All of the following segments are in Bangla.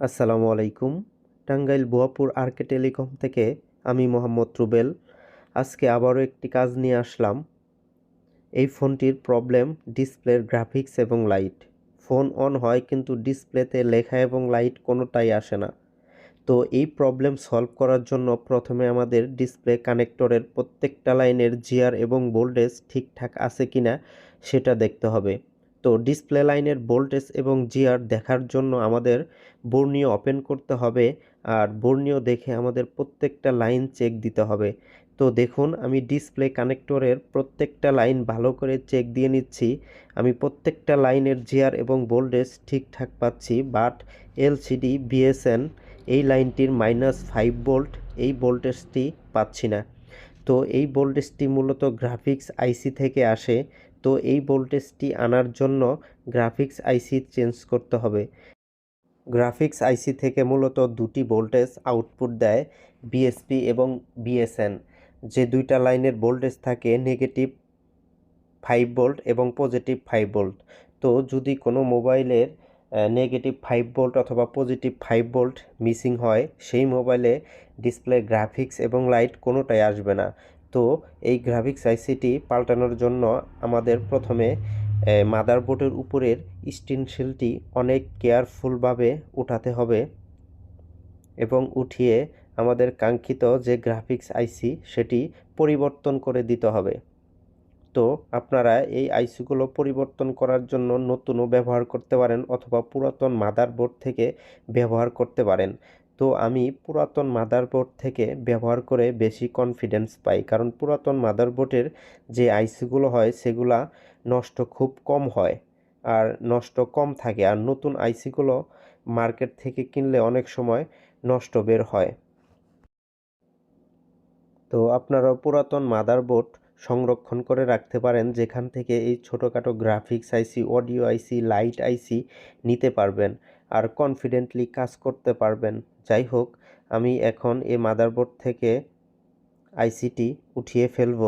আসসালামু আলাইকুম। টাঙ্গাইল বোয়াপুর আরকে টেলিকম থেকে আমি মোহাম্মদ রুবেল। আজকে আবারও একটি কাজ নিয়ে আসলাম। এই ফোনটির প্রবলেম ডিসপ্লের গ্রাফিক্স এবং লাইট। ফোন অন হয় কিন্তু ডিসপ্লেতে লেখা এবং লাইট কোনোটাই আসে না। তো এই প্রবলেম সলভ করার জন্য প্রথমে আমাদের ডিসপ্লে কানেক্টরের প্রত্যেকটা লাইনের জিআর এবং ভোল্টেজ ঠিকঠাক আছে কিনা সেটা দেখতে হবে। তো ডিসপ্লে লাইনের ভোল্টেজ এবং জিআর দেখার জন্য আমাদের বর্ণীয় ওপেন করতে হবে, আর বর্ণীয় দেখে আমাদের প্রত্যেকটা লাইন চেক দিতে হবে। তো দেখুন, আমি ডিসপ্লে কানেক্টরের প্রত্যেকটা লাইন ভালো করে চেক দিয়ে নিচ্ছি। আমি প্রত্যেকটা লাইনের জিআর এবং ভোল্টেজ ঠিকঠাক পাচ্ছি, বাট এলসিডি বিএসএন এই লাইনটির -5 ভোল্ট এই ভোল্টেজটি পাচ্ছি না। তো এই ভোল্টেজটি মূলত গ্রাফিক্স আইসি থেকে আসে। তো এই ভোল্টেজটি আনার জন্য গ্রাফিক্স আইসি চেঞ্জ করতে হবে। গ্রাফিক্স আইসি থেকে মূলত দুটি ভোল্টেজ আউটপুট দেয়, বিএসপি এবং বিএসএন। যে দুইটা লাইনের ভোল্টেজ থাকে -5 ভোল্ট এবং +5 ভোল্ট। তো যদি কোনো মোবাইলের -5 ভোল্ট অথবা +5 ভোল্ট মিসিং হয়, সেই মোবাইলে ডিসপ্লে গ্রাফিক্স এবং লাইট কোনোটাই আসবে না। তো এই গ্রাফিক্স আইসিটি পাল্টানোর জন্য আমাদের প্রথমে মাদারবোর্ডের উপরের স্টেনসিলটি অনেক কেয়ারফুলভাবে উঠাতে হবে এবং উঠিয়ে আমাদের কাঙ্ক্ষিত যে গ্রাফিক্স আইসি সেটি পরিবর্তন করে দিতে হবে। তো আপনারা এই আইসিগুলো পরিবর্তন করার জন্য নতুনও ব্যবহার করতে পারেন অথবা পুরাতন মাদারবোর্ড থেকে ব্যবহার করতে পারেন। তো আমি পুরাতন মাদারবোর্ড থেকে ব্যবহার করে বেশি কনফিডেন্স পাই, কারণ পুরাতন মাদারবোর্ডের যে আইসিগুলো হয় সেগুলা নষ্ট খুব কম হয় আর নষ্ট কম থাকে, আর নতুন আইসিগুলো মার্কেট থেকে কিনলে অনেক সময় নষ্ট বের হয়। তো আপনারা পুরাতন মাদারবোর্ড সংরক্ষণ করে রাখতে পারেন, যেখান থেকে এই ছোটোখাটো গ্রাফিক্স আইসি, অডিও আইসি, লাইট আইসি নিতে পারবেন আর কনফিডেন্টলি কাজ করতে পারবেন। যাই হোক, আমি এখন এই মাদারবোর্ড থেকে আইসিটি উঠিয়ে ফেলব।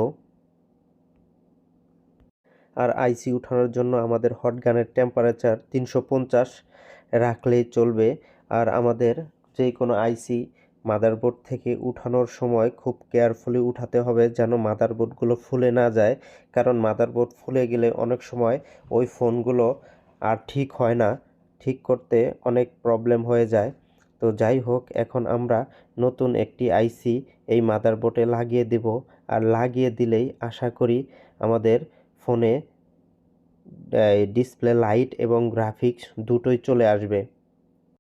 আর আইসি উঠানোর জন্য আমাদের হটগানের টেম্পারেচার 350 রাখলেই চলবে। আর আমাদের যে কোনো আইসি মাদারবোর্ড থেকে উঠানোর সময় খুব কেয়ারফুলি উঠাতে হবে, যেন মাদারবোর্ডগুলো ফুলে না যায়, কারণ মাদারবোর্ড ফুলে গেলে অনেক সময় ওই ফোনগুলো আর ঠিক হয় না, ঠিক করতে অনেক প্রবলেম হয়ে যায়। তো যাই হোক, এখন আমরা নতুন একটি আইসি এই মাদারবোর্ডে লাগিয়ে দেব, আর লাগিয়ে দিলেই আশা করি আমাদের ফোনে ডিসপ্লে লাইট এবং গ্রাফিক্স দুটোই চলে আসবে।